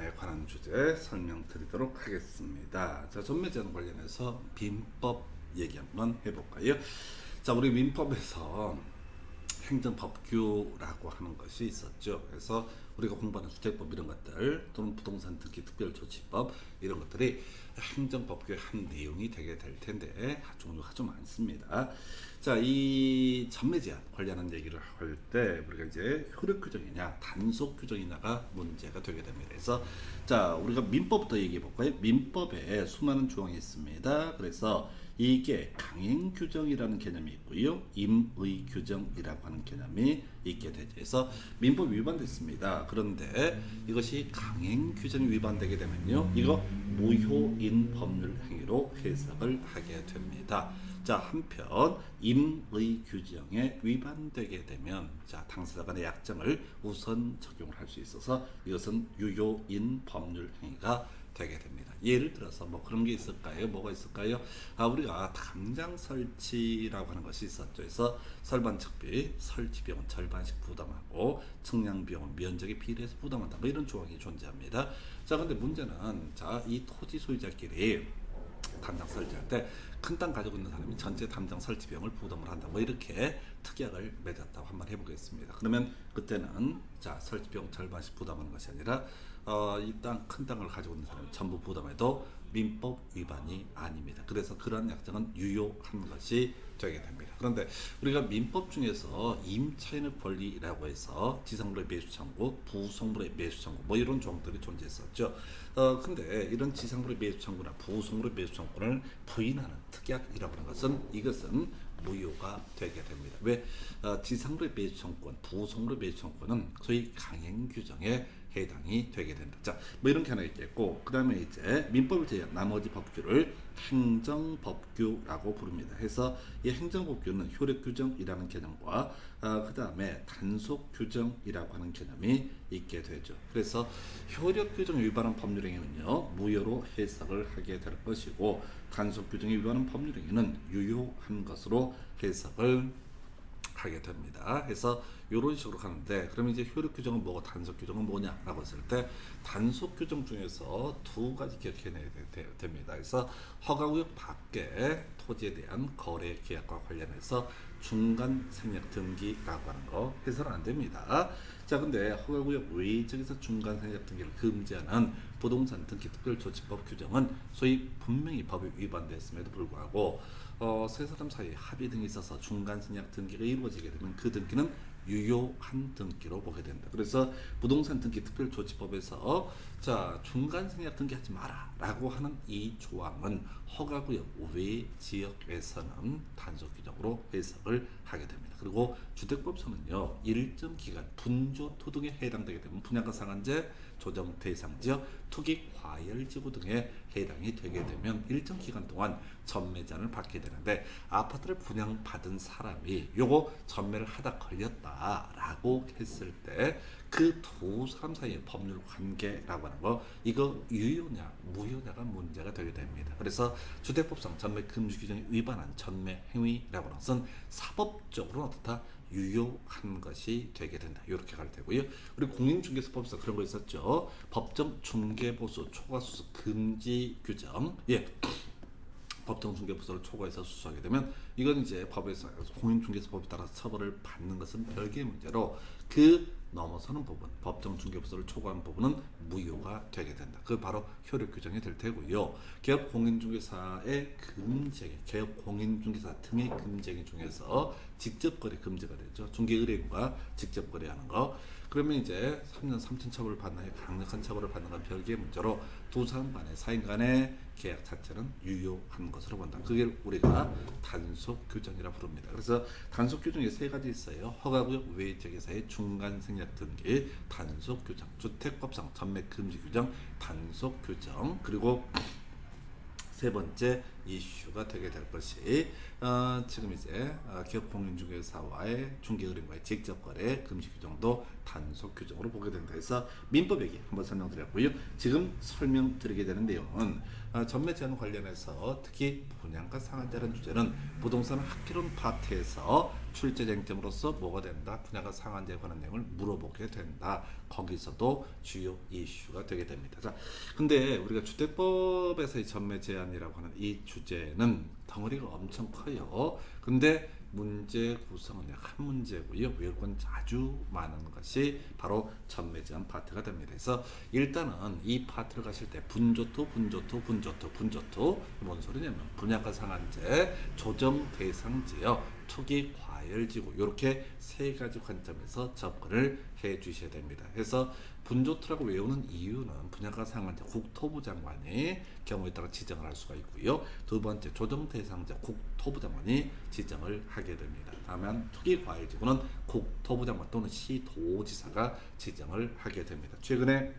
에 관한 주제 설명드리도록 하겠습니다. 자, 전매제한 관련해서 민법 얘기 한번 해볼까요? 자, 우리 민법에서 행정법규라고 하는 것이 있었죠. 그래서 우리가 공부하는 주택법 이런 것들 또는 부동산 등기 특별조치법 이런 것들이 행정법규의 한 내용이 되게 될 텐데 종류가 아주 많습니다. 자, 이 전매제한 관련한 얘기를 할 때 우리가 이제 효력 규정이냐 단속 규정이냐가 문제가 되게 됩니다. 그래서 자, 우리가 민법부터 얘기해 볼까요? 민법에 수많은 조항이 있습니다. 그래서 이게 강행 규정이라는 개념이 있고요, 임의 규정이라고 하는 개념이 있게 되죠. 그래서 민법 위반됐습니다. 그런데 이것이 강행 규정이 위반되게 되면요, 이거 무효인 법률 행위로 해석을 하게 됩니다. 자, 한편 임의 규정에 위반되게 되면 자, 당사자 간의 약정을 우선 적용을 할 수 있어서 이것은 유효인 법률 행위가 되게 됩니다. 예를 들어서 뭐 그런 게 있을까요? 뭐가 있을까요? 우리가 담장 설치라고 하는 것이 있었죠. 그래서 설반측비, 설치비용은 절반씩 부담하고 측량 비용은 면적에 비례해서 부담한다. 뭐 이런 조항이 존재합니다. 자, 근데 문제는 자, 이 토지 소유자끼리 담장 설치할 때 큰 땅 가지고 있는 사람이 전체 담장 설치 비용을 부담을 한다. 뭐 이렇게 특약을 맺었다고 한번 해보겠습니다. 그러면 그때는 자, 설치 비용 절반씩 부담하는 것이 아니라 이 큰 땅을 가지고 있는 사람이 전부 부담해도 민법 위반이 아닙니다. 그래서 그러한 약정은 유효한 것이 되게 됩니다. 그런데 우리가 민법 중에서 임차인의 권리라고 해서 지상물의 매수 청구, 부속물의 매수 청구 뭐 이런 조항들이 존재했었죠. 근데 이런 지상물의 매수 청구나 부속물의 매수 청구를 부인하는 특약이라고 하는 것은 이것은 무효가 되게 됩니다. 왜? 지상물의 매수 청구권, 부속물의 매수 청구는 소위 강행 규정에 해당이 되게 된다. 자, 뭐 이런 게 하나 있겠고, 그 다음에 이제 민법을 제외한 나머지 법규를 행정법규라고 부릅니다. 해서 이 행정법규는 효력규정이라는 개념과 그 다음에 단속규정이라고 하는 개념이 있게 되죠. 그래서 효력규정 위반한 법률행위는요, 무효로 해석을 하게 될 것이고, 단속규정에 위반한 법률행위는 유효한 것으로 해석을 하게 됩니다. 그래서 이런 식으로 가는데, 그러면 이제 효력 규정은 뭐고 단속 규정은 뭐냐라고 했을 때 단속 규정 중에서 두 가지 기억해내야 됩니다. 그래서 허가구역 밖에 토지에 대한 거래 계약과 관련해서 중간 생략 등기라고 하는 거 해서는 안 됩니다. 자, 근데 허가구역 외적에서 중간 생략 등기를 금지하는 부동산 등기 특별조치법 규정은 소위 분명히 법에 위반됐음에도 불구하고 세 사람 사이에 합의 등이 있어서 중간 생략 등기가 이루어지게 되면 그 등기는 유효한 등기로 보게 된다. 그래서 부동산 등기 특별조치법에서 자, 중간 생략 등기하지 마라 라고 하는 이 조항은 허가구역 외 지역에서는 단속 규정으로 해석을 하게 됩니다. 그리고 주택법에서는요, 일정 기간 분조 토등에 해당되게 되면 분양가 상한제, 조정 대상 지역, 투기 과열 지구 등에 해당이 되게 되면 일정 기간 동안 전매제한을 받게 되는데, 아파트를 분양받은 사람이 요거 전매를 하다 걸렸다라고 했을 때 그 두 사람 사이의 법률 관계라고 하는 거, 이거 유효냐 무효냐가 문제가 되게 됩니다. 그래서 주택법상 전매 금지 규정에 위반한 전매 행위라고 하는 것은 사법적으로는 어떻다? 유효한 것이 되게 된다. 이렇게 갈 테고요. 우리 공인중개사법에서 그런 거 있었죠. 법정 중개보수 초과수수 금지 규정. 예. 법정 중개보수를 초과해서 수수하게 되면 이건 이제 법에서 공인중개사법에 따라서 처벌을 받는 것은 별개의 문제로, 그 넘어서는 부분, 법정 중개보수를 초과한 부분은 무효가 되게 된다. 그 바로 효력 규정이 될 테고요. 개업 공인중개사의 금지행위, 개업 공인중개사 등의 금지행위 중에서 직접 거래 금지가 되죠. 중개 의뢰인과 직접 거래하는 거. 그러면 이제 3년 3천 처벌을 받나요? 강력한 처벌을 받는 건 별개의 문제로 두 사람 간의 사인 간의 계약 자체는 유효한 것으로 본다. 그게 우리가 단속 규정이라 부릅니다. 그래서 단속 규정이 세 가지 있어요. 허가구역 외 지역에서의 중간 생략 등기 단속 규정, 주택법상 전매 금지 규정 단속 규정, 그리고 세 번째 이슈가 되게 될 것이 지금 이제 기업 공인중개사와의 중개의뢰인과의 직접 거래 금지 규정도 단속 규정으로 보게 된다. 해서 민법얘기 한번 설명드렸고요. 지금 설명드리게 되는 내용은 전매 제한 관련해서 특히 분양가 상한제라는 주제는 부동산 학개론 파트에서 출제 쟁점으로서 뭐가 된다? 분양가 상한제에 관한 내용을 물어보게 된다. 거기서도 주요 이슈가 되게 됩니다. 자, 근데 우리가 주택법에서의 전매 제한이라고 하는 이 주제는 덩어리가 엄청 커요. 근데 문제 구성은 약 한 문제고요. 외국은 아주 많은 것이 바로 전매 제한 파트가 됩니다. 그래서 일단은 이 파트를 가실 때 분조토 뭔 소리냐면 분양가 상한제, 조정 대상 지역, 투기 과열지구 이렇게 세 가지 관점에서 접근을 해 주셔야 됩니다. 그래서 분조토라고 외우는 이유는 분양가 상한제 국토부 장관이 경우에 따라 지정을 할 수가 있고요. 두 번째 조정 대상자 국토부 장관이 지정을 하게 됩니다. 다만 투기 과열지구는 국토부 장관 또는 시도지사가 지정을 하게 됩니다. 최근에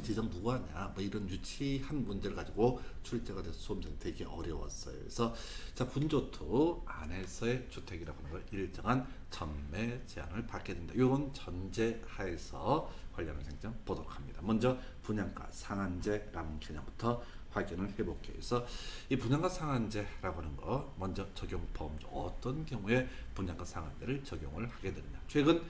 지정 누가 하냐 뭐 이런 유치한 문제를 가지고 출제가 돼서 수험생이 되게 어려웠어요. 그래서 자 분조토 안에서의 주택이라고 하는 걸 일정한 전매 제한을 받게 된다. 이건 전제하에서 관련한 쟁점 보도록 합니다. 먼저 분양가 상한제라는 개념부터 확인을 해볼게요. 그래서 이 분양가 상한제라고 하는 거 먼저 적용 범주 어떤 경우에 분양가 상한제를 적용을 하게 되느냐. 최근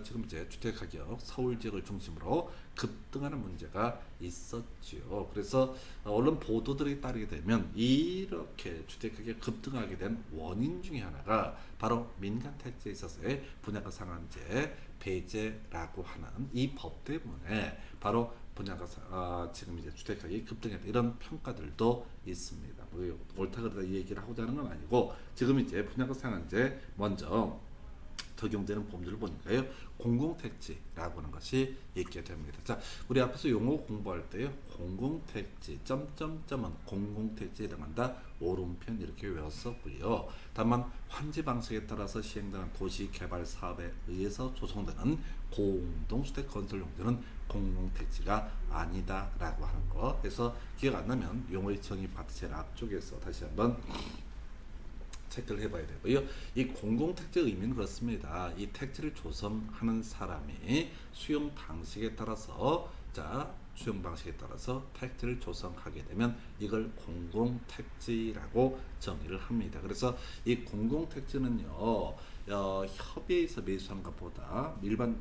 지금 이제 주택 가격 서울 지역을 중심으로 급등하는 문제가 있었죠. 그래서 언론 보도들에 따르게 되면 이렇게 주택 가격이 급등하게 된 원인 중에 하나가 바로 민간 택지에 있어서의 분양가 상한제 배제라고 하는 이 법 때문에 바로 분양가 지금 이제 주택 가격이 급등했다 이런 평가들도 있습니다. 뭐 옳다 그러다 이 얘기를 하고자 하는 건 아니고 지금 이제 분양가 상한제 먼저 적용되는 범주를 보니까요. 공공택지라고 하는 것이 있게 됩니다. 자, 우리 앞에서 용어 공부할 때요. 공공택지 점점점은 공공택지에 해당한다. 오른편 이렇게 외웠었고요. 다만 환지 방식에 따라서 시행되는 도시개발 사업에 의해서 조성되는 공동주택 건설 용도는 공공택지가 아니다라고 하는 거. 그래서 기억 안 나면 용어의 정의 파트 제일 앞쪽에서 다시 한번 체크를 해봐야 되고요. 이 공공택지 의미는 그렇습니다. 이 택지를 조성하는 사람이 수용 방식에 따라서 택지를 조성하게 되면 이걸 공공택지라고 정의를 합니다. 그래서 이 공공택지는요 협의해서 매수하는 것보다 일반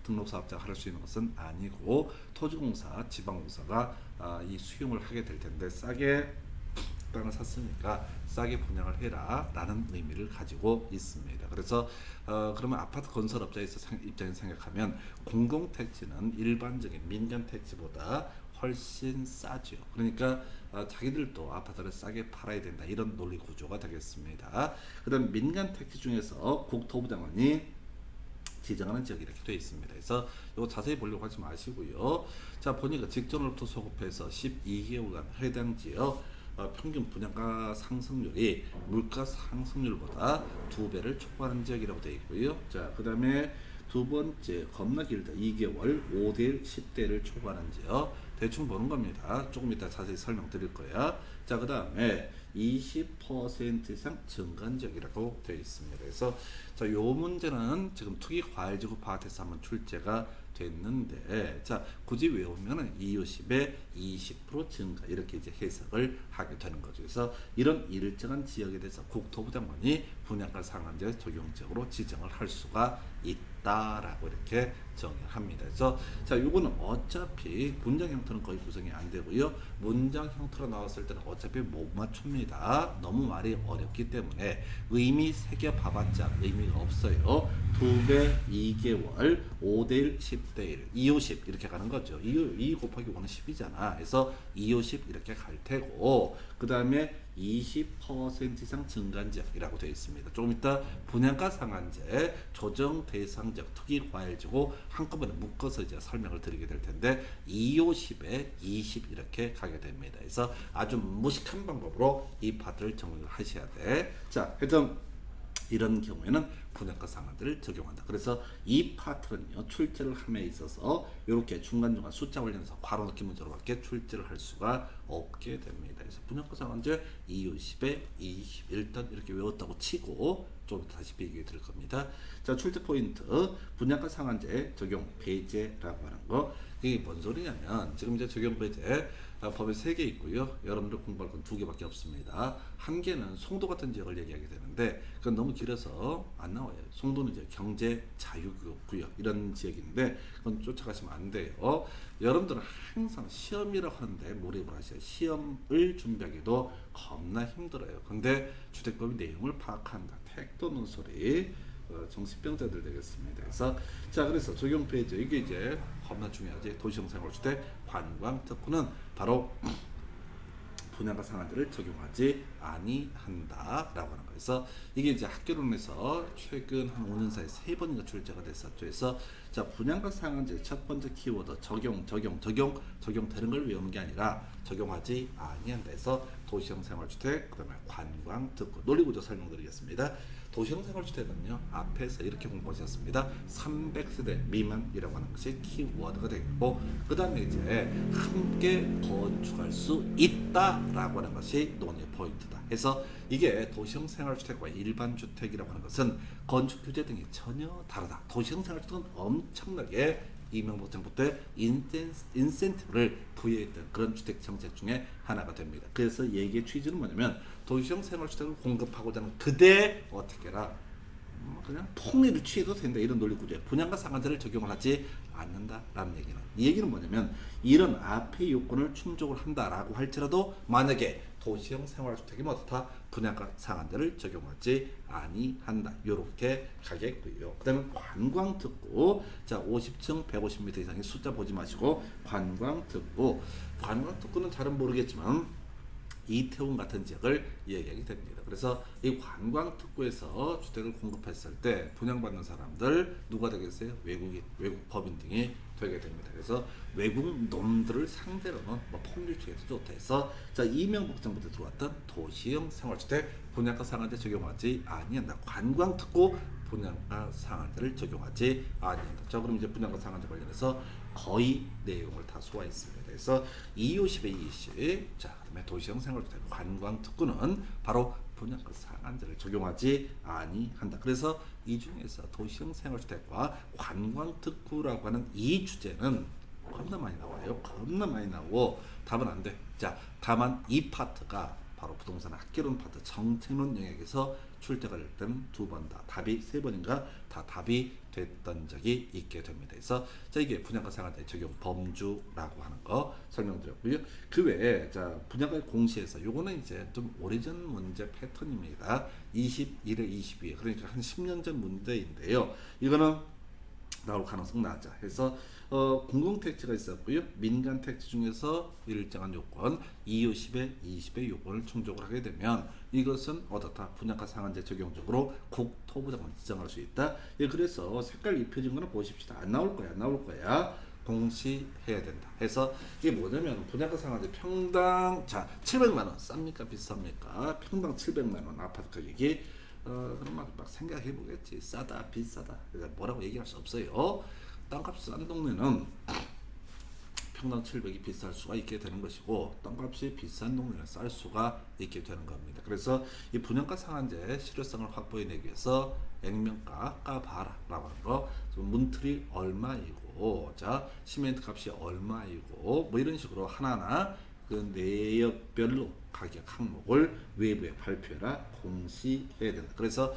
등록사업자가 할 수 있는 것은 아니고 토지공사, 지방공사가 이 수용을 하게 될 텐데 싸게 땅을 샀으니까 싸게 분양을 해라 라는 의미를 가지고 있습니다. 그래서 그러면 아파트 건설업자 입장에서 생각하면 공공택지는 일반적인 민간택지보다 훨씬 싸죠. 그러니까 자기들도 아파트를 싸게 팔아야 된다 이런 논리 구조가 되겠습니다. 그 다음 민간택지 중에서 국토부 장관이 지정하는 지역이 이렇게 되어 있습니다. 그래서 이거 자세히 보려고 하지 마시고요. 자 보니까 직전으로부터 소급해서 12개월간 해당 지역 평균 분양가 상승률이 물가 상승률보다 2배를 초과하는 지역이라고 되어 있고요. 자, 그 다음에 두 번째 겁나 길다 2개월 5대1 10대를 초과하는 지역 대충 보는 겁니다. 조금 이따 자세히 설명드릴 거야. 자, 그 다음에 20% 이상 증가한 지역이라고 되어 있습니다. 그래서 자, 요 문제는 지금 투기 과열지구 파트에서 한번 출제가 됐는데 자 굳이 외우면은 이웃십에 20% 증가 이렇게 이제 해석을 하게 되는 거죠. 그래서 이런 일정한 지역에 대해서 국토부 장관이 분양가 상한제 적용적으로 지정을 할 수가 있다라고 이렇게 정의를 합니다. 그래서 자 요거는 어차피 문장 형태는 거의 구성이 안 되고요. 문장 형태로 나왔을 때는 어차피 못 맞춥니다. 너무 말이 어렵기 때문에 의미 새겨봐봤자 의미가 없어요. 2배 2개월 5대1 10대1 250 이렇게 가는 거죠. 2 곱하기 5는 10이잖아. 그래서 250 이렇게 갈 테고 그 다음에 20% 이상 증가한 지역이라고 되어 있습니다. 조금 이따 분양가 상한제, 조정 대상 지역, 투기 과열지구 한꺼번에 묶어서 이제 설명을 드리게 될 텐데 250에 20 이렇게 가게 됩니다. 그래서 아주 무식한 방법으로 이 파트를 정리를 하셔야 돼. 자, 하여튼 이런 경우에는 분양가 상한제를 적용한다. 그래서 이 파트는요 출제를 함에 있어서 이렇게 중간중간 숫자 관련해서 괄호 넣기 문제로밖에 출제를 할 수가 없게 됩니다. 그래서 분양가 상한제 250에 20 일단 이렇게 외웠다고 치고 좀 다시 얘기해 드릴 겁니다. 자, 출제 포인트 분양가 상한제 적용 배제라고 하는 거. 이게 뭔 소리냐면 지금 이제 적용 배제 법에 3개 있고요. 여러분들 공부할 건 2개밖에 없습니다. 한 개는 송도 같은 지역을 얘기하게 되는데 그건 너무 길어서 안 나와요. 송도는 이제 경제 자유구역 이런 지역인데 그건 쫓아가시면 안 돼요. 여러분들은 항상 시험이라고 하는데 몰입을 하셔요. 시험을 준비하기도 겁나 힘들어요. 근데 주택법의 내용을 파악한다. 택도 없는 소리. 정신병자들 되겠습니다. 그래서 적용 페이지 이게 이제 겁나 중요하지. 도시형생활주택 관광특구는 바로 분양가 상한제를 적용하지 아니한다라고 하는 거예요. 그래서 이게 이제 학교론에서 최근 한 5년 사이 3번인가 출제가 됐었죠. 그래서 자, 분양가 상한제 첫 번째 키워드 적용되는 걸 외우는 게 아니라 적용하지 아니한다 해서 도시형생활주택 그다음에 관광특구 논리구조 설명드리겠습니다. 도시형생활주택은요 앞에서 이렇게 공부하셨습니다. 300세대 미만이라고 하는 것이 키워드가 되고 그 다음에 이제 함께 건축할 수 있다라고 하는 것이 논의 포인트다. 해서 이게 도시형생활주택과 일반주택이라고 하는 것은 건축 규제 등이 전혀 다르다. 도시형생활주택은 엄청나게 이명박 정부 때 인센티브를 부여했던 그런 주택 정책 중에 하나가 됩니다. 그래서 얘기의 취지는 뭐냐면 도시형 생활주택을 공급하고자 하는 그대 어떻게 해라 그냥 폭리를 취해도 된다 이런 논리 구조에 분양가 상한제를 적용을 하지 않는다라는 얘기는 이 얘기는 뭐냐면 이런 앞의 요건을 충족을 한다라고 할지라도 만약에 도시형 생활주택이면 어떻다 분양가 상한제를 적용하지 아니한다 요렇게 가겠고요. 그 다음에 관광특구 자 50층 150m 이상의 숫자 보지 마시고 관광특구는 잘은 모르겠지만 이태원 같은 지역을 얘기하게 됩니다. 그래서 이 관광특구에서 주택을 공급했을 때 분양받는 사람들 누가 되겠어요? 외국 법인 등이 되게 됩니다. 그래서 외국 놈들을 상대로는 뭐 폭리 취해서 좋다 해서 자 이명박 정부 때 들어왔던 도시형 생활주택 분양가 상한제 적용하지 아니한다. 관광특구 분양가 상한제를 적용하지 아니한다. 자 그럼 이제 분양가 상한제 관련해서 거의 내용을 다 소화했습니다. 그래서 250에 20. 자, 그다음에 도시형 생활주택 관광특구는 바로 분양가 상한제를 적용하지 아니한다. 그래서 이 중에서 도시형 생활주택과 관광특구라고 하는 이 주제는 겁나 많이 나와요. 겁나 많이 나오고 답은 안 돼. 자, 다만 이 파트가 바로 부동산 학개론 파트 정책론 영역에서 출제가 될 때는 2번 다 답이 3번인가 다 답이 됐던 적이 있게 됩니다. 그래서 자 이게 분양가 상한제 적용 범주라고 하는 거 설명드렸고요. 그 외에 자 분양가 공시에서 요거는 이제 좀 오래전 문제 패턴입니다. 21에 22에 그러니까 한 10년 전 문제인데요. 이거는 나올 가능성 낮아. 해서 공공택지가 있었고요. 민간택지 중에서 일정한 요건 250에 20의 요건을 충족을 하게 되면 이것은 어떻다 분양가 상한제 적용적으로 국토부 장관 지정할 수 있다. 예, 그래서 색깔 입혀진 거는 보십시다. 안 나올 거야. 공시해야 된다. 해서 이게 뭐냐면 분양가 상한제 평당 자 700만 원 쌉니까 비쌉니까? 평당 700만 원 아파트 가격이 그럼 막 생각해 보겠지. 싸다 비싸다 뭐라고 얘기할 수 없어요. 땅값 싼 동네는 평당 700이 비쌀 수가 있게 되는 것이고 땅값이 비싼 동네는 쌀 수가 있게 되는 겁니다. 그래서 이 분양가 상한제 실효성을 확보해내기 위해서 액면가 까봐라 라고 하는 거 문틀이 얼마이고 자 시멘트 값이 얼마이고 뭐 이런 식으로 하나하나 그 내역별로 가격 항목을 외부에 발표해라 공시해야 된다. 그래서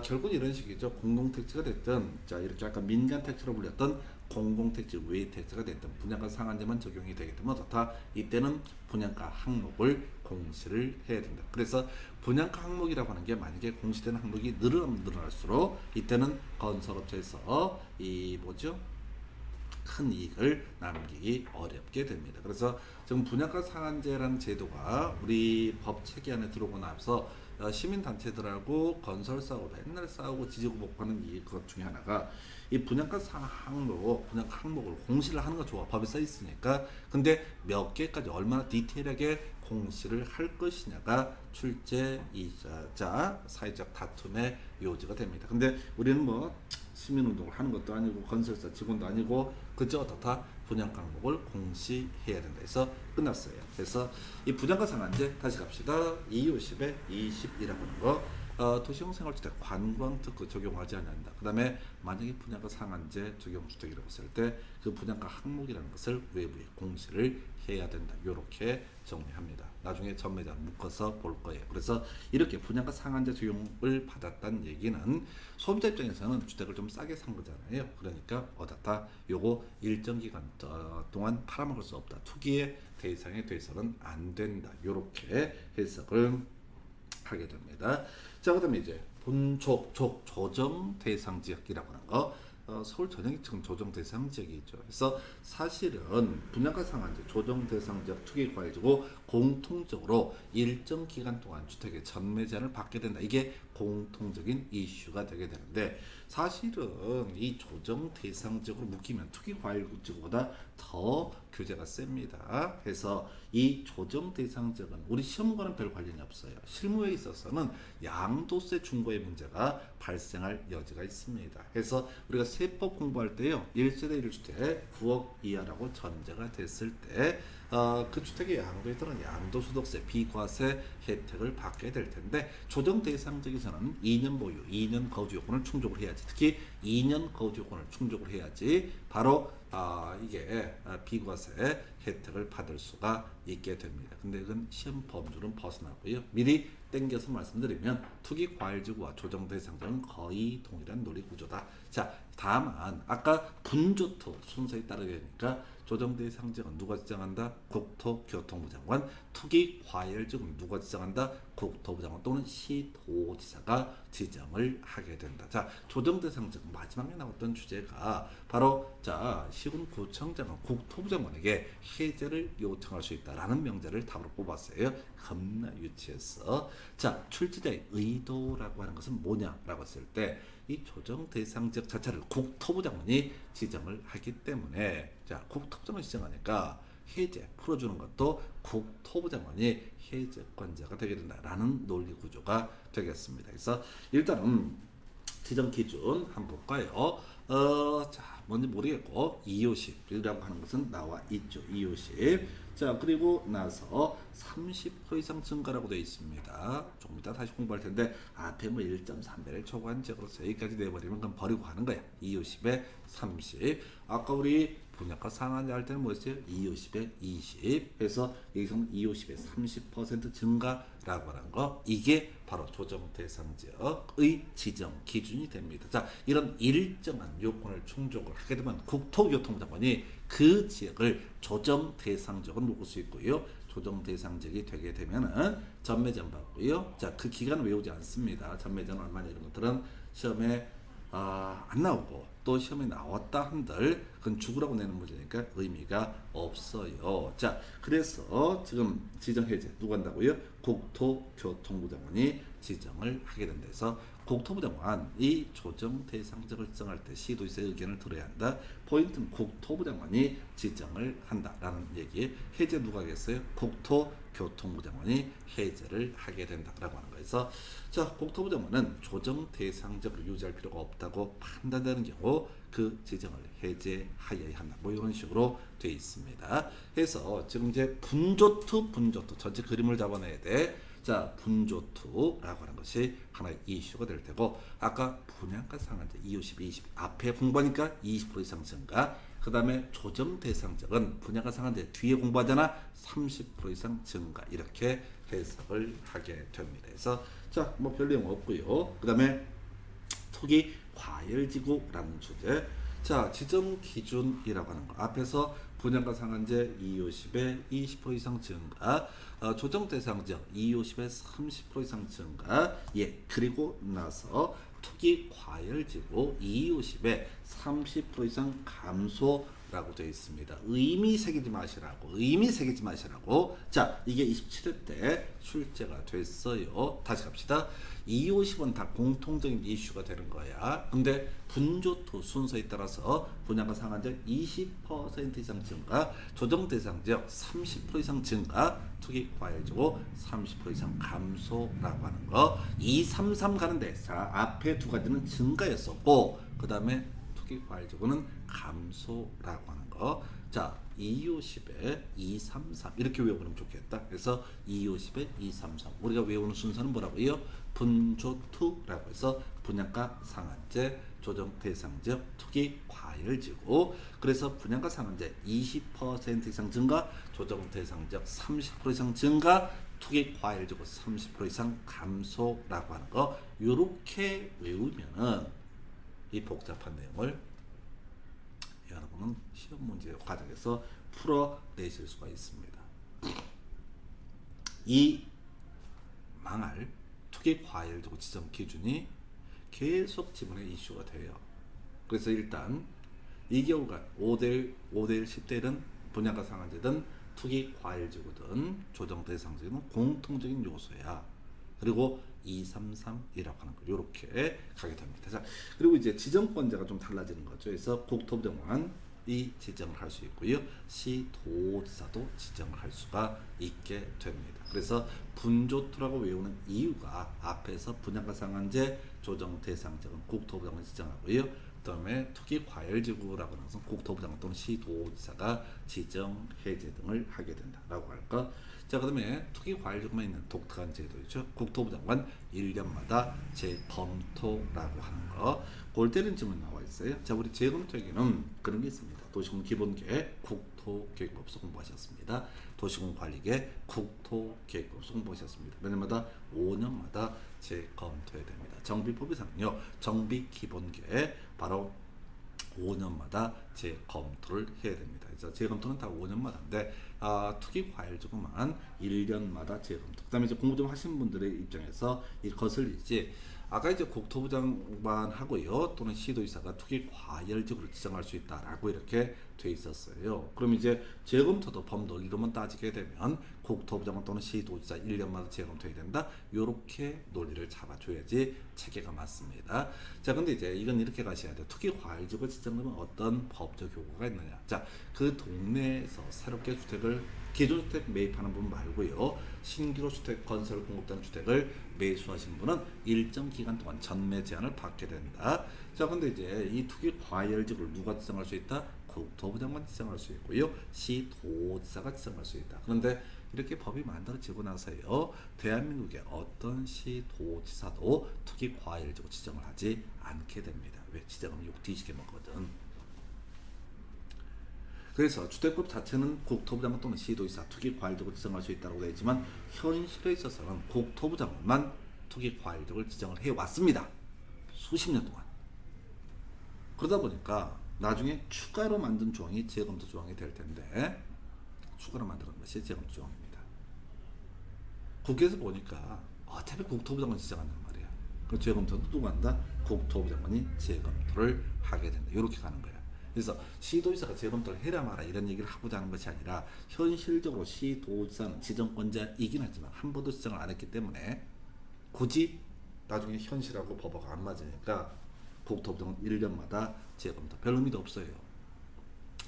결국 이런 식이죠. 공공택지가 됐든 자 이렇게 아까 민간택지로 불렸던 공공택지 외 택지가 됐든 분양가 상한제만 적용이 되게 되면 어떻다 이때는 분양가 항목을 공시를 해야 된다. 그래서 분양가 항목이라고 하는 게 만약에 공시되는 항목이 늘어나면 늘어날수록 이때는 건설업체에서 이 뭐죠? 큰 이익을 남기기 어렵게 됩니다. 그래서 지금 분양가 상한제라는 제도가 우리 법 체계 안에 들어오고 나서 시민단체들하고 건설사하고 맨날 싸우고 지지고 볶는 이것 중에 하나가 이 분양가 항목을 공시를 하는 거 좋아. 법에 써 있으니까. 근데 몇 개까지 얼마나 디테일하게 공시를 할 것이냐가 출제이자 사회적 다툼의 요지가 됩니다. 근데 우리는 뭐 시민운동을 하는 것도 아니고 건설사 직원도 아니고 그저 어떻다 분양가 항목을 공시해야 된다 해서 끝났어요. 그래서 이 분양가 상한제 다시 갑시다. 250에 20이라고 하는 거 도시형 생활주택 관광특구 적용하지 않는다. 그 다음에 만약에 분양가 상한제 적용주택이라고 했을 때 그 분양가 항목이라는 것을 외부에 공시를 해야 된다. 이렇게 정리합니다. 나중에 전매자 묶어서 볼 거예요. 그래서 이렇게 분양가 상한제 적용을 받았다는 얘기는 소비자 입장에서는 주택을 좀 싸게 산 거잖아요. 그러니까 얻었다. 요거 일정 기간 동안 팔아먹을 수 없다. 투기의 대상이 돼서는 안 된다. 이렇게 해석을 하게 됩니다. 자, 그다음에 이제 분족족 조정 대상 지역이라고 하는 거. 서울 전역이 지금 조정 대상 지역이죠. 그래서 사실은 분양가 상한제 조정 대상 지역 투기 과열지고 공통적으로 일정 기간 동안 주택의 전매 제한을 받게 된다. 이게 공통적인 이슈가 되게 되는데 사실은 이 조정 대상 지역으로 묶이면 투기 과열지구보다 더 규제가 셉니다. 그래서 이 조정 대상 지역은 우리 시험과는 별 관련이 없어요. 실무에 있어서는 양도세 중과의 문제가 발생할 여지가 있습니다. 그래서 우리가 세법 공부할 때요, 1세대 1주택 9억 이하라고 전제가 됐을 때 그 주택의 양도에 따른 양도소득세 비과세 혜택을 받게 될 텐데 조정 대상 지역에서는 2년 보유, 2년 거주 요건을 충족을 해야지. 특히 2년 거주 요건을 충족을 해야지 바로 이게 비과세 혜택을 받을 수가 있게 됩니다. 근데 이건 시험 범주는 벗어나고요. 미리 땡겨서 말씀드리면 투기 과열지구와 조정 대상지역은 거의 동일한 논리 구조다. 자, 다만 아까 분조토 순서에 따르니까 조정 대상지역은 누가 지정한다? 국토교통부 장관. 투기 과열지구는 누가 지정한다? 국토부 장관 또는 시도지사가 지정을 하게 된다. 자, 조정 대상지역 마지막에 나왔던 주제가 바로 자 시군구청장은 국토부 장관에게 해제를 요청할 수 있다라는 명제를 답으로 뽑았어요. 겁나 유치했어. 자, 출제자의 의도라고 하는 것은 뭐냐라고 했을 때 이 조정 대상 지역 자체를 국토부 장관이 지정을 하기 때문에 자 국토부 장관이 지정하니까 해제 풀어주는 것도 국토부 장관이 해제권자가 되게 된다라는 논리 구조가 되겠습니다. 그래서 일단은 지정 기준 한번 볼까요? 자, 뭔지 모르겠고 250이라고 하는 것은 나와 있죠. 250. 자, 그리고 나서 30% 이상 증가라고 되어 있습니다. 조금 이따 다시 공부할 텐데 앞에 뭐 1.3배를 초과한적으로서 여기까지 내버리면 그럼 버리고 가는 거야. 250에 30. 아까 우리 분양가 상한제 할 때는 뭐였어요? 250에 20. 그래서 여기서는 250에 30% 증가라고 하는 거. 이게 바로 조정 대상 지역의 지정 기준이 됩니다. 자, 이런 일정한 요건을 충족을 하게 되면 국토교통부 장관이 그 지역을 조정 대상 지역으로 묶을 수 있고요. 조정 대상 지역이 되게 되면은 전매전 받고요. 자, 그 기간을 외우지 않습니다. 전매전 얼마냐 이런 것들은 시험에 안 나오고 또 시험에 나왔다 한들 그건 죽으라고 내는 문제니까 의미가 없어요. 자, 그래서 지금 지정 해제 누가 한다고요? 국토교통부 장관이 지정을 하게 된다 해서 국토부 장관 이 조정 대상 지역을 지정할 때 시도지사의 의견을 들어야 한다. 포인트는 국토부 장관이 지정을 한다라는 얘기. 해제 누가 하겠어요? 국토교통부 장관이 해제를 하게 된다라고 하는 거에서 자, 국토부 장관은 조정 대상 지역을 유지할 필요가 없다고 판단되는 경우 그 지정을 해제하여야 한다. 뭐 이런 식으로 되어 있습니다. 해서 지금 이제 분조투 전체 그림을 잡아내야 돼. 자, 분조투라고 하는 것이 하나의 이슈가 될 테고 아까 분양가 상한제 250, 20 앞에 공부하니까 20% 이상 증가. 그 다음에 조정 대상적은 분양가 상한제 뒤에 공부하잖아. 30% 이상 증가. 이렇게 해석을 하게 됩니다. 그래서 자, 뭐 별 내용 없고요. 그 다음에 투기 과열지구라는 주제. 자, 지정 기준이라고 하는 거. 앞에서 분양가 상한제 250에 20% 이상 증가, 조정 대상 지역 250에 30% 이상 증가. 예, 그리고 나서 투기 과열지구 250에 30% 이상 감소라고 되어 있습니다. 의미 새기지 마시라고. 자, 이게 27회 때 출제가 됐어요. 다시 갑시다. 250은 다 공통적인 이슈가 되는 거야. 근데 분조투 순서에 따라서 분양가 상한제 20% 이상 증가, 조정 대상 지역 30% 이상 증가, 투기 과열지구 30% 이상 감소라고 하는 거. 2, 3, 3 가는데 자, 앞에 두 가지는 증가였었고 그 다음에 투기 과열지구는 감소라고 하는 거. 자, 250에 233 이렇게 외우면 좋겠다. 그래서 250에 233 우리가 외우는 순서는 뭐라고요? 분조투라고 해서 분양가 상한제 조정 대상지역 투기 과열지구. 그래서 분양가 상한제 20% 이상 증가, 조정 대상지역 30% 이상 증가, 투기 과열지구 30% 이상 감소라고 하는 거 요렇게 외우면은 이 복잡한 내용을 여러분은 시험 문제 과정에서 풀어내실 수가 있습니다. 이 망할 투기 과열지구 지정 기준이 계속 지문에 이슈가 돼요. 그래서 일단 이 경우가 5대1, 10대1은 분양가 상한제든 투기 과열지구든 조정 대상지구는 공통적인 요소야. 그리고 233이라고 하는 거 이렇게 가게 됩니다. 자, 그리고 이제 지정권자가 좀 달라지는 거죠. 그래서 국토부장관이 지정을 할 수 있고요. 시도지사도 지정을 할 수가 있게 됩니다. 그래서 분조투라고 외우는 이유가 앞에서 분양가 상한제 조정 대상지역은 국토부장관이 지정하고요. 그 다음에 투기 과열지구라고 하는 것은 국토부장관 또는 시도지사가 지정 해제 등을 하게 된다라고 할까. 자, 그 다음에 투기 과열지구만 있는 독특한 제도 있죠. 국토부 장관 1년마다 재검토라고 하는 거. 골 때리는 질문 나와 있어요. 자, 우리 재검토에게는 그런 게 있습니다. 도시군 기본계획, 국토계획법서 공부하셨습니다. 도시군 관리계획, 국토계획법서 공부하셨습니다. 몇 년마다 5년마다 재검토해야 됩니다. 정비법에서는요, 정비기본계획 바로 5년마다 재검토를 해야 됩니다. 그래서 재검토는 다 5년마다인데 투기 과열지구만 1년마다 재검토. 그다음에 이제 공부 좀 하신 분들의 입장에서 이 거슬리지. 아까 이제 국토부 장관하고요 또는 시도지사가 투기 과열지구를 지정할 수 있다라고 이렇게 돼 있었어요. 그럼 이제 재검토도 법 논리로만 따지게 되면 국토부 장관 또는 시도지사 1년마다 재검토해야 된다. 요렇게 논리를 잡아줘야지 체계가 맞습니다. 자, 근데 이제 이건 이렇게 가셔야 돼요. 투기 과열지구 지정하면 어떤 법적 효과가 있느냐. 자, 그 동네에서 새롭게 주택을 기존주택 매입하는 분 말고요. 신규로 주택 건설 공급되는 주택을 매수하신 분은 일정 기간 동안 전매 제한을 받게 된다. 자, 근데 이제 이 투기 과열지구를 누가 지정할 수 있다? 국토부 장관이 지정할 수 있고요. 시도지사가 지정할 수 있다. 그런데 이렇게 법이 만들어지고 나서요. 대한민국의 어떤 시도지사도 투기 과열지구 지정을 하지 않게 됩니다. 왜? 지정하면 욕 뒤지게 먹거든. 그래서 주택법 자체는 국토부 장관 또는 시도지사 투기 과열지구를 지정할 수 있다고 되어 있지만 현실에 있어서는 국토부 장관만 투기 과열지구를 지정을 해왔습니다. 수십 년 동안. 그러다 보니까 나중에 추가로 만든 조항이 재검토 조항이 될 텐데 추가로 만드는 것이 재검토 조항입니다. 국회에서 보니까 어차피 국토부 장관이 지정한단 말이야. 그 재검토는 누가 한다? 국토부 장관이 재검토를 하게 된다. 이렇게 가는 거야. 그래서 시도지사가 재검토를 해라 마라 이런 얘기를 하고자 하는 것이 아니라 현실적으로 시도지사는 지정권자이긴 하지만 한 번도 지정을 안 했기 때문에 굳이 나중에 현실하고 법하고 안 맞으니까 국토부장은 1년마다 재검토 별 의미도 없어요.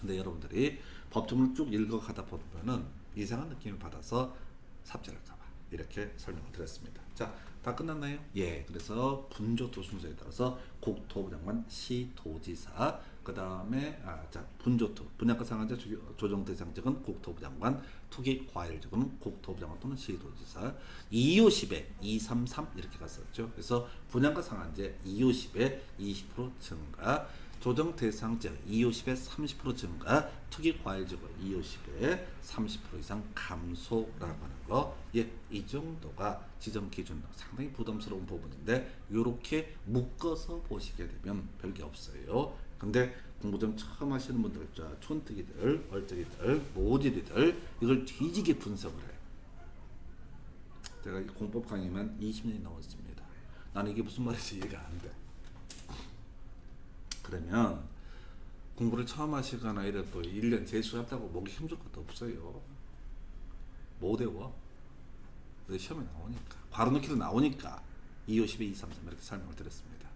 근데 여러분들이 법조문을 쭉 읽어가다 보면은 이상한 느낌을 받아서 삽질할까봐 이렇게 설명을 드렸습니다. 자, 다 끝났나요? 예. 그래서 분조투 순서에 따라서 국토부 장관, 시도지사, 그 다음에 분조투, 분양가 상한제 조정 대상지역은 국토부 장관, 투기 과열지역은 국토부 장관 또는 시도지사, 250에 233 이렇게 갔었죠. 그래서 분양가 상한제 250에 20% 증가, 조정 대상지역 250에 30% 증가, 투기 과열지역 250에 30% 이상 감소라고 하는 거. 예, 이 정도가 지정 기준 상당히 부담스러운 부분인데 이렇게 묶어서 보시게 되면 별게 없어요. 근데 공부 좀 처음 하시는 분들, 촌뜨기들, 얼뜨기들, 모질이들 이걸 뒤지게 분석을 해요. 제가 공법 강의만 20년이 넘었습니다. 나는 이게 무슨 말인지 이해가 안 돼. 그러면 공부를 처음 하시거나 이래도 1년 재수했다고 목이 힘줄 것도 없어요. 못 외워. 시험에 나오니까. 바로 넣기도 나오니까 250에 233 이렇게 설명을 드렸습니다.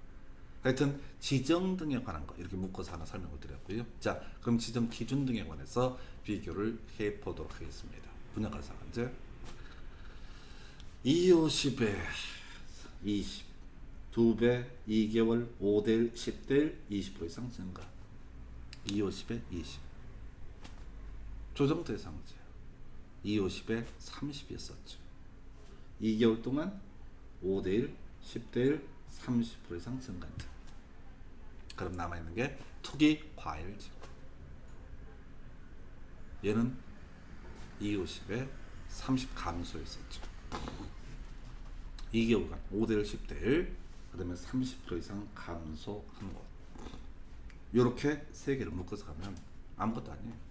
하여튼 지정 등에 관한 거 이렇게 묶어서 하나 설명을 드렸고요. 자, 그럼 지정 기준 등에 관해서 비교를 해보도록 하겠습니다. 분양가 상한제 250에 20 2배, 2개월, 5대1, 10대1, 20% 이상 증가. 250에 20. 조정 대상자 250에 30이었었죠. 2개월 동안 5대1, 10대1, 30% 이상 증가한다. 그럼 남아있는 게 투기 과열지. 얘는 250에 30 감소했었죠. 2개월간 5대1, 10대1, 그 다음에 30% 이상 감소한 것. 이렇게 세 개를 묶어서 가면 아무것도 아니에요.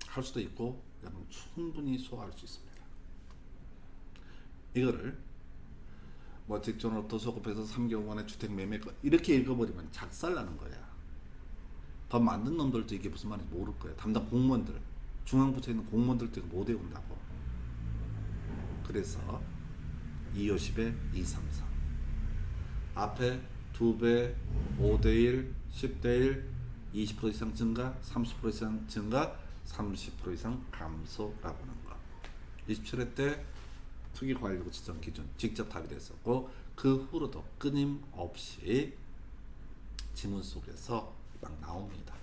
할 수도 있고 여러분 충분히 소화할 수 있습니다. 이거를 뭐 직전으로 도서급에서 3개월 만에 주택 매매권 이렇게 읽어버리면 작살나는 거야. 더 만든 놈들도 이게 무슨 말인지 모를 거야. 담당 공무원들, 중앙부처에 있는 공무원들도 이거 못 외운다고. 그래서 250에 233 앞에 2배, 5대1, 10대1, 20% 이상 증가, 30% 이상 증가, 30% 이상 감소라고 하는 거. 27회 때 투기과열지구 지정 기준 직접 답이 됐었고, 그 후로도 끊임없이 지문 속에서 막 나옵니다.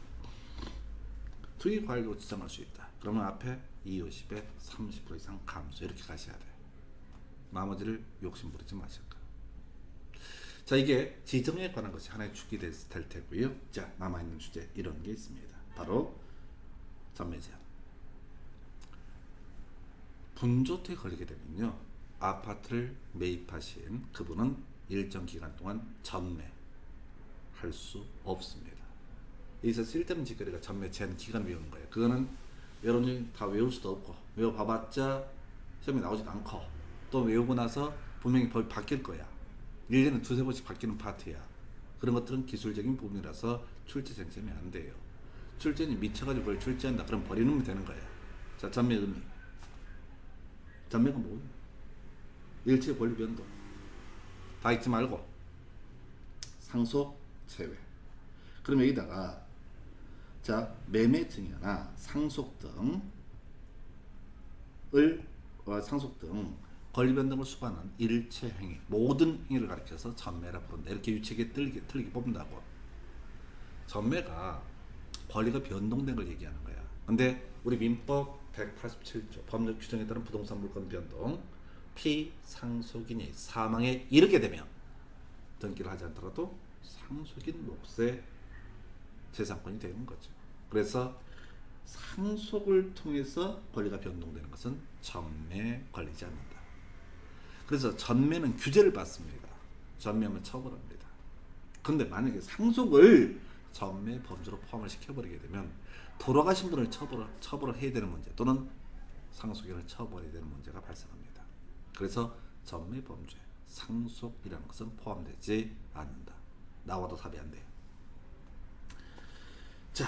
투기과열지구 지정할 수 있다. 그러면 앞에 250에 30% 이상 감소 이렇게 가셔야 돼. 나머지를 욕심부리지 마실까. 자, 이게 지정에 관한 것이 하나의 축이 될 테고요. 자, 남아있는 주제 이런 게 있습니다. 바로 전매 제한. 분조토에 걸리게 되면요, 아파트를 매입하신 그분은 일정 기간 동안 전매할 수 없습니다. 여기서 쓸데없는 짓거리가 전매 제한 기간 외우는 거예요. 그거는 여러분이 다 외울 수도 없고, 외워봐봤자 시험에 나오지도 않고, 또 외우고 나서 분명히 법이 바뀔 거야. 1년에 두세 번씩 바뀌는 파트야. 그런 것들은 기술적인 부분이라서 출제 쟁점이 안 돼요. 출제니 미쳐가지고 그걸 출제한다. 그럼 버리면 되는 거야. 자, 전매 의미. 전매가 뭐예요? 일체 권리 변동. 다 잊지 말고 상속 제외. 그럼 여기다가 자, 매매 증여나 상속 등 권리 변동을 수반한 일체 행위, 모든 행위를 가리켜서 전매라 부른다. 이렇게 유책에 틀리게 뽑는다고. 전매가 권리가 변동된 걸 얘기하는 거야. 근데 우리 민법 187조 법률 규정에 따른 부동산 물건 변동, 피상속인이 사망에 이르게 되면 등기를 하지 않더라도 상속인 몫의 재산권이 되는 거죠. 그래서 상속을 통해서 권리가 변동되는 것은 전매에 걸리지 않는다. 그래서 전매는 규제를 받습니다. 전매하면 처벌합니다. 근데 만약에 상속을 전매 범주로 포함을 시켜버리게 되면 돌아가신 분을 처벌을 해야 되는 문제, 또는 상속인을 처벌해야 되는 문제가 발생합니다. 그래서 전매 범주에 상속이라는 것은 포함되지 않는다. 나와도 답이 안 돼요. 자,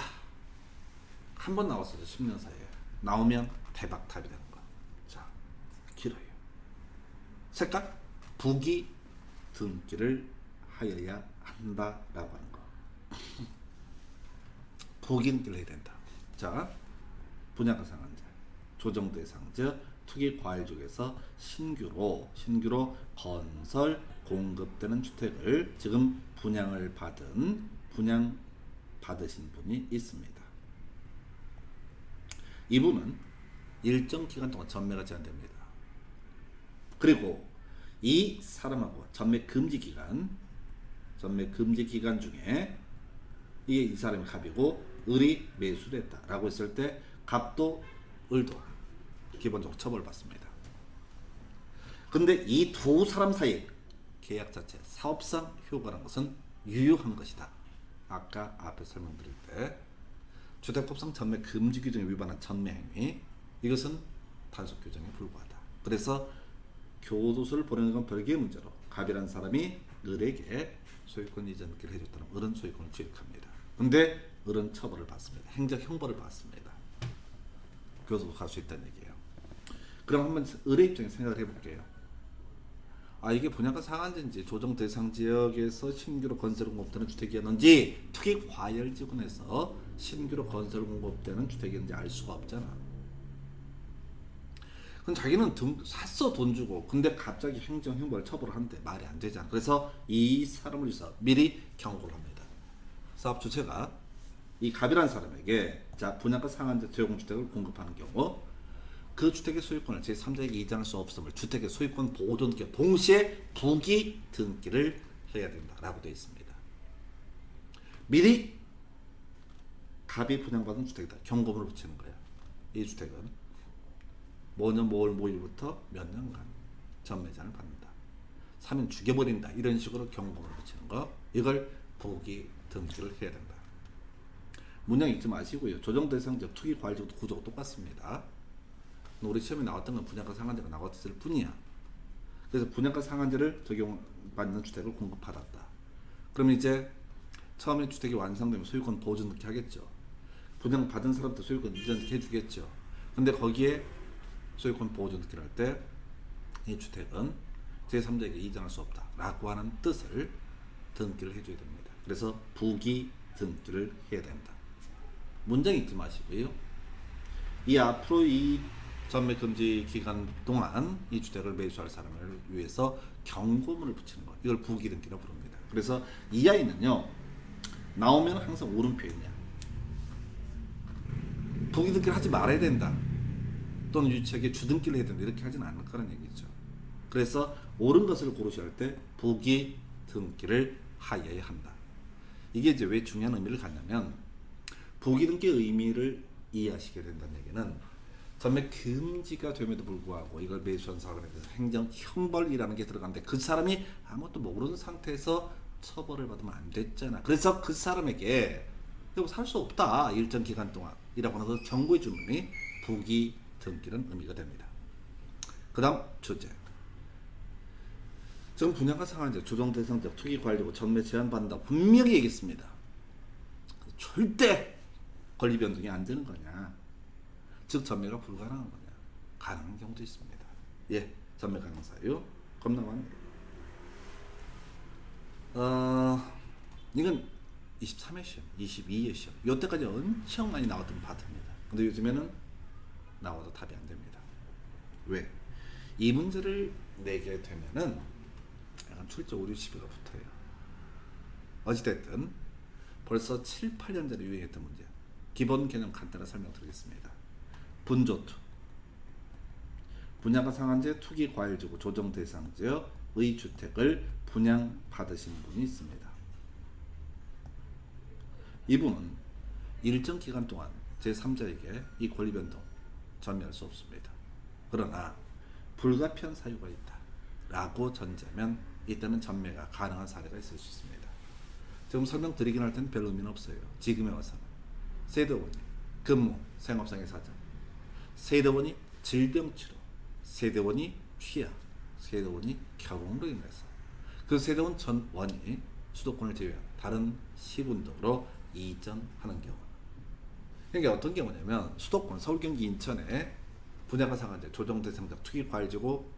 한 번 나왔어요. 10년 사이에. 나오면 대박 답이 되는 거. 자, 길어요. 색깔? 부기 등기를 하여야 한다라고 하는 거. 부기 등기를 해야 된다. 자, 분양가 상한제, 조정 대상자, 투기 과열 중에서 신규로 건설 공급되는 주택을 지금 분양 받으신 분이 있습니다. 이분은 일정 기간 동안 전매가 제한됩니다. 그리고 이 사람하고 전매 금지 기간 중에 이게 이 사람이 갑이고 을이 매수를 했다라고 했을 때 갑도 을도 기본적으로 처벌받습니다. 근데 이 두 사람 사이 계약 자체 사업상 효과라는 것은 유효한 것이다. 아까 앞에 설명드릴 때 주택법상 전매 금지 규정에 위반한 전매 행위, 이것은 단속 규정에 불과하다. 그래서 교도소를 보내는 건 별개의 문제로 갑이라는 사람이 을에게 소유권 이전기를 해줬다는 을은 소유권을 취득합니다. 근데 을은 처벌을 받습니다. 행정 형벌을 받습니다. 교도소 갈 수 있다는 얘기예요. 그럼 한번 을의 입장에 생각을 해볼게요. 아, 이게 분양가 상한제인지 조정 대상 지역에서 신규로 건설 공급되는 주택이었는지, 특히 과열지구에서 신규로 건설 공급되는 주택이었는지 알 수가 없잖아. 그럼 자기는 샀어, 돈 주고. 근데 갑자기 행정형벌 처벌을 하는데 말이 안 되잖아. 그래서 이 사람을 위해서 미리 경고를 합니다. 사업 주체가 이 갑이라는 사람에게 자 분양가 상한제 제공주택을 공급하는 경우 그 주택의 소유권을 제3자에게 이전할 수 없음을 주택의 소유권 보존기와 동시에 부기 등기를 해야 된다라고 되어 있습니다. 미리 갑이 분양받은 주택이다. 경고문을 붙이는 거예요. 이 주택은 뭐년 뭐월 뭐일부터 몇 년간 전매제한을 받는다. 사면 죽여버린다. 이런 식으로 경고문을 붙이는 거. 이걸 부기 등기를 해야 된다. 문양 잊지 마시고요. 조정대상적 투기과일제도 구조가 똑같습니다. 우리 시험에 나왔던 건 분양가 상한제가 나왔을 뿐이야. 그래서 분양가 상한제를 적용받는 주택을 공급받았다. 그러면 이제 처음에 주택이 완성되면 소유권 보존 등기 하겠죠. 분양받은 사람도 소유권 이전 해주겠죠. 근데 거기에 소유권 보존 등기를 할 때 이 주택은 제3자에게 이전할 수 없다 라고 하는 뜻을 등기를 해줘야 됩니다. 그래서 부기 등기를 해야 된다. 문장 잊지 마시고요. 이 앞으로 이 전매 금지 기간 동안 이 주택을 매수할 사람을 위해서 경고문을 붙이는 거. 이걸 부기 등기라고 부릅니다. 그래서 이 아이는요. 나오면 항상 옳은 표현이야. 부기 등기를 하지 말아야 된다. 또는 유치하게 주등기를 해야 된다. 이렇게 하지는 않을 거라는 얘기죠. 그래서 옳은 것을 고르셔야 할 때 부기 등기를 하여야 한다. 이게 이제 왜 중요한 의미를 갖냐면 부기 등기의 의미를 이해하시게 된다는 얘기는 전매 금지가 됨에도 불구하고 이걸 매수한 사람에 대해서 행정 형벌이라는 게 들어가는데 그 사람이 아무것도 모르는 상태에서 처벌을 받으면 안 됐잖아. 그래서 그 사람에게 살 수 없다. 일정 기간 동안 이라고 하는 경고해 주는 의미 부기 등기는 의미가 됩니다. 그 다음 주제. 지금 분양가 상한제, 조정대상적 투기과일제고 전매 제한받는다 분명히 얘기했습니다. 절대 권리 변동이 안 되는 거냐. 즉 전매가 불가능한 거냐. 가능한 경우도 있습니다. 예, 전매 가능 사유 겁나 많네요. 이건 23회 시험, 22회 시험 이때까지 엄청 많이 나왔던 파트입니다. 근데 요즘에는 나와도 답이 안 됩니다. 왜? 이 문제를 내게 되면은 약간 출제 오류 시비가 붙어요. 어찌됐든 벌써 7, 8년 전에 유행했던 문제. 기본 개념 간단하게 설명드리겠습니다. 분조투. 분양가 상한제 투기과일제고 조정대상지의 주택을 분양받으신 분이 있습니다. 이분은 일정 기간 동안 제3자에게 이 권리 변동 전매할 수 없습니다. 그러나 불가피한 사유가 있다 라고 전제하면 이때는 전매가 가능한 사례가 있을 수 있습니다. 지금 설명드리긴 할 텐데 별 의미는 없어요. 지금에 와서는 세대원이 근무, 생업상의 사정, 세대원이 질병치료, 세대원이 취약, 세대원이 결혼으로 인해서 그 세대원 전원이 수도권을 제외한 다른 시군 등으로 이전하는 경우. 그러니까 어떤 경우냐면 수도권, 서울, 경기, 인천에 분양가 상한제, 조정대상적 투기과일제고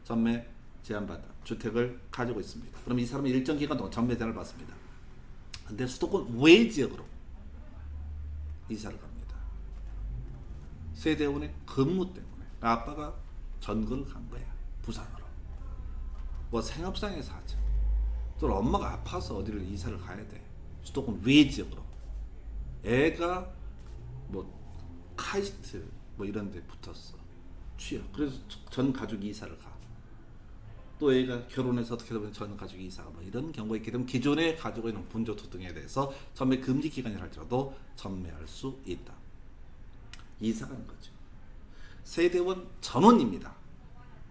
전매 제한받아 주택을 가지고 있습니다. 그럼 이 사람은 일정 기간 동안 전매 제한을 받습니다. 근데 수도권 외 지역으로 이사를 갑니다. 세대원의 근무 때문에 아빠가 전근을 간 거야. 부산으로. 뭐 생업상의 사정. 또 엄마가 아파서 어디를 이사를 가야 돼. 수도권 외 지역으로. 애가 뭐 카이스트 뭐 이런 데 붙었어. 취업. 그래서 전 가족이 이사를 가. 또 애가 결혼해서 어떻게 보면 전 가족이 이사가 뭐 이런 경우가 있게 되면 기존에 가지고 있는 분조투 등에 대해서 전매 금지 기간이 할지라도 전매할 수 있다. 이사 가는 거죠. 세대원 전원입니다.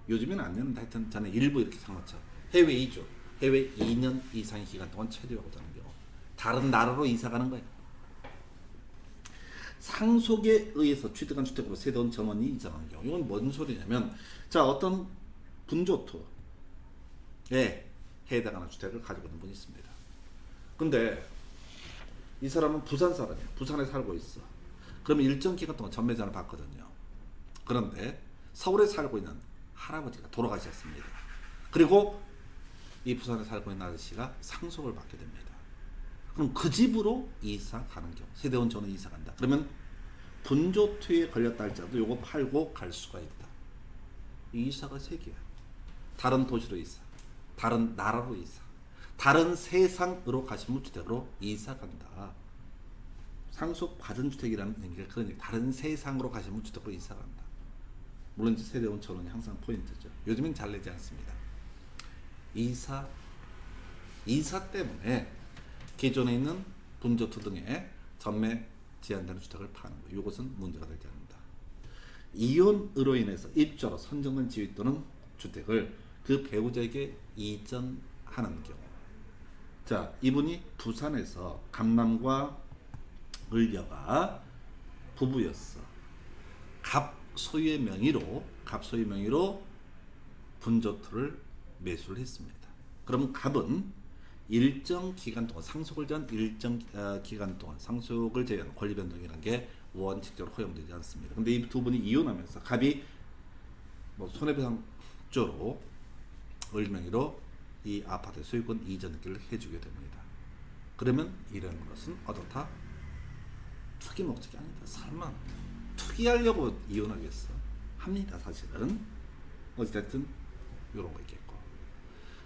요즘에는 안 되는데 하여튼 저는 일부 이렇게 상관없죠. 해외 이주, 해외 2년 이상의 기간 동안 체류하고자 하는 경우 다른 나라로 이사 가는 거예요. 상속에 의해서 취득한 주택으로 세대원 전원이 이전하는 경우. 이건 뭔 소리냐면 자 어떤 분조투에 해당하는 주택을 가지고 있는 분이 있습니다. 근데 이 사람은 부산 사람이에요. 부산에 살고 있어. 그러면 일정 기간 동안 전매 제한을 받거든요. 그런데 서울에 살고 있는 할아버지가 돌아가셨습니다. 그리고 이 부산에 살고 있는 아저씨가 상속을 받게 됩니다. 그럼 그 집으로 이사 가는 경우 세대원 전원 이사 간다. 그러면 분조투에 걸렸다 할지라도 요거 팔고 갈 수가 있다. 이 이사가 세 개야. 다른 도시로 이사, 다른 나라로 이사, 다른 세상으로 가신 주택으로 이사 간다. 상속받은 주택이라는 의미가 그런 얘기. 다른 세상으로 가시면 주택으로 이사 간다. 물론 세대원 전원이 항상 포인트죠. 요즘엔 잘 내지 않습니다. 이사 때문에 기존에 있는 분조투 등의 전매 제한되는 주택을 파는 거. 이것은 문제가 되지 않는다. 이혼으로 인해서 입주로 선정된 지위 또는 주택을 그 배우자에게 이전하는 경우. 자, 이분이 부산에서 강남과 을려가 부부였어. 갑 소유의 명의로 분조투를 매수를 했습니다. 그럼 갑은 일정 기간 동안 상속을 제한 일정 기간 동안 상속을 제한 권리 변동이라는 게 원칙적으로 허용되지 않습니다. 근데 이 두 분이 이혼하면서 갑이 뭐 손해배상조로 을 명의로 이 아파트 소유권 이전기를 해주게 됩니다. 그러면 이런 것은 어떻다? 투기 목적이 아니다. 설마 투기하려고 이혼하겠어? 합니다. 사실은. 어쨌든 이런 거 있겠고.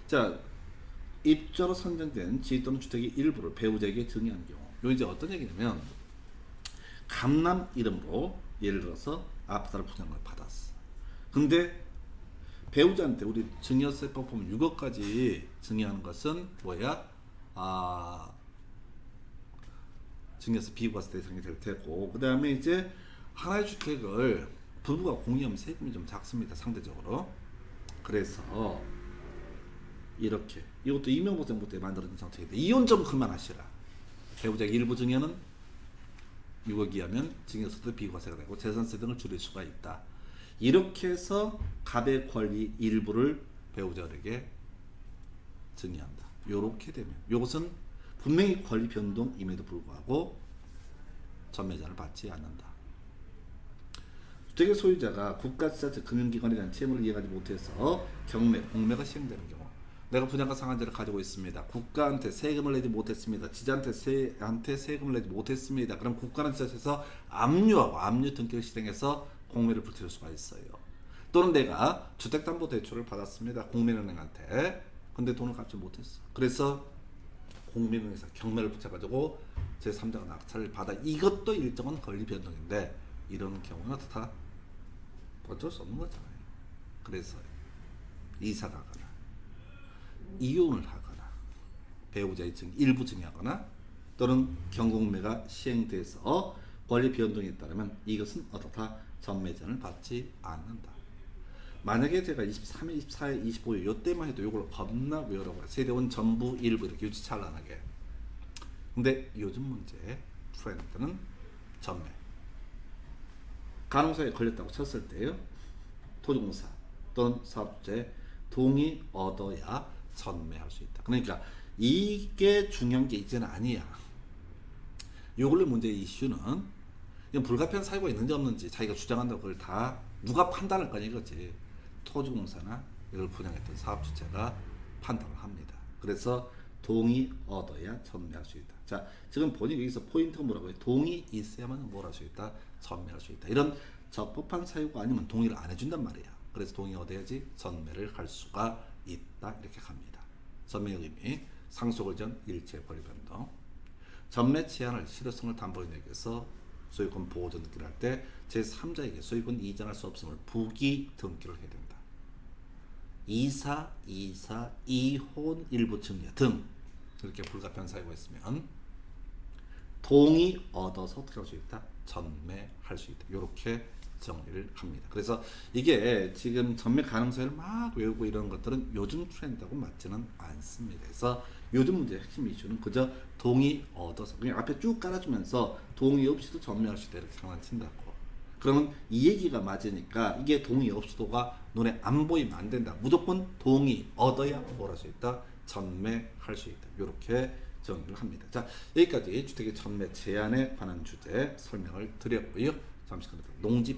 자, 입주로 선정된 지위 또는 주택의 일부를 배우자에게 증여한 경우. 요 이제 어떤 얘기냐면 강남 이름으로 예를 들어서 아파트를 분양을 받았어. 근데 배우자한테 우리 증여세법 보면 6억까지 증여하는 것은 뭐야? 증여세 비과세 대상이 될 테고, 그 다음에 이제 하나의 주택을 부부가 공유하면 세금이 좀 작습니다. 상대적으로. 그래서 이렇게 이것도 이명박 정부 때 만들어진 정책인데 이혼 좀 그만하시라. 배우자의 일부 증여는 6억 이하면 증여세도 비과세가 되고 재산세 등을 줄일 수가 있다. 이렇게 해서 갑의 권리 일부를 배우자에게 증여한다. 이렇게 되면 이것은 분명히 권리 변동임에도 불구하고 전매자를 받지 않는다. 주택의 소유자가 국가지자체 금융기관에 대한 채무를 이행하지 못해서 경매, 공매가 시행되는 경우, 내가 분양가 상한제를 가지고 있습니다. 국가한테 세금을 내지 못했습니다. 지자한테 세금을 내지 못했습니다. 그럼 국가는 지자체에서 압류하고 압류 등기를 실행해서 공매를 불태울 수가 있어요. 또는 내가 주택담보대출을 받았습니다. 공매은행한테. 근데 돈을 갚지 못했어. 그래서 공매은행에서 경매를 붙여가지고 제3자가 낙찰을 받아. 이것도 일정한 권리 변동인데 이런 경우는 어떻다? 어쩔 수 없는 거잖아요. 그래서 이사 가거나 이혼을 하거나 배우자의 일부 증여하거나 또는 경공매가 시행돼서 권리 변동에 따르면 이것은 어떻다? 전매전을 받지 않는다. 만약에 제가 23회, 24회, 25회 요때만 해도 이걸 겁나 외우라고 해요. 세대원 전부 일부 이렇게 유치찬란하게. 근데 요즘 문제 트렌드는 전매. 간호사에 걸렸다고 쳤을 때요, 토지공사 또는 사업주체 동의 얻어야 전매할 수 있다. 그러니까 이게 중요한 게 이제는 아니야. 요걸로 문제의 이슈는 이건 불가피한 사유가 있는지 없는지 자기가 주장한다고 그걸 다 누가 판단할 거냐 이거지. 토지공사나 이걸 분양했던 사업주체가 판단을 합니다. 그래서 동의 얻어야 전매할 수 있다. 자, 지금 본인이 여기서 포인트가 뭐라고 해요? 동의 있어야만 뭘 할 수 있다? 전매할 수 있다. 이런 적법한 사유가 아니면 동의를 안 해준단 말이야. 그래서 동의 얻어야지 전매를 할 수가 있다. 이렇게 갑니다. 전매의 의미, 상속을 전 일체 권리 변동. 전매 제한을 실효성을 담보인에게 위해서 소유권 보호전 등기를 할 때 제3자에게 소유권 이전할 수 없음을 부기 등기를 해야 된다. 이사, 이혼, 일부 증여 등 이렇게 불가피한 사유가 있으면 동의 얻어서 어떻게 할 수 있다? 전매할 수 있다. 이렇게 정리를 합니다. 그래서 이게 지금 전매 가능성을 막 외우고 이런 것들은 요즘 트렌드하고 맞지는 않습니다. 그래서 요즘 문제의 핵심 이슈는 그저 동의 얻어서 그냥 앞에 쭉 깔아주면서 동의 없이도 전매할 수 있다 이렇게 장난친다고. 그러면 이 얘기가 맞으니까 이게 동의 없이도가 눈에 안 보이면 안 된다. 무조건 동의 얻어야 뭘 할 수 있다? 전매할 수 있다. 이렇게 정리를 합니다. 자, 여기까지 주택의 전매 제한에 관한 주제 설명을 드렸고요. 잠시 후에 농지